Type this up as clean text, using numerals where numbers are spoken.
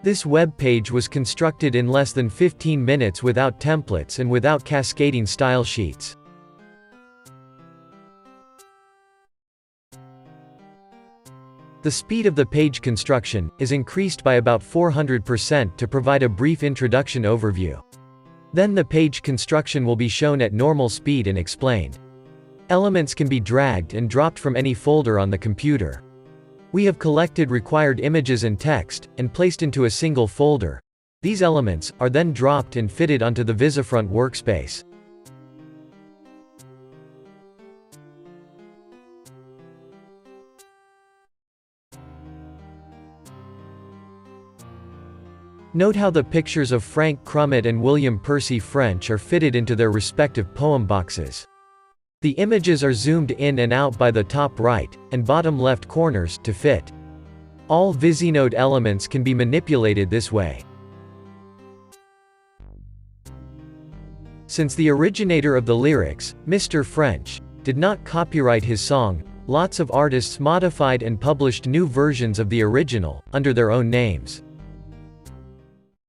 This web page was constructed in less than 15 minutes without templates and without cascading style sheets. The speed of the page construction is increased by about 400% to provide a brief introduction overview. Then the page construction will be shown at normal speed and explained. Elements can be dragged and dropped from any folder on the computer. We have collected required images and text, and placed into a single folder. These elements are then dropped and fitted onto the Visifront workspace. Note how the pictures of Frank Crumit and William Percy French are fitted into their respective poem boxes. The images are zoomed in and out by the top right and bottom left corners to fit. All Visinode elements can be manipulated this way. Since the originator of the lyrics, Mr. French, did not copyright his song, lots of artists modified and published new versions of the original, under their own names.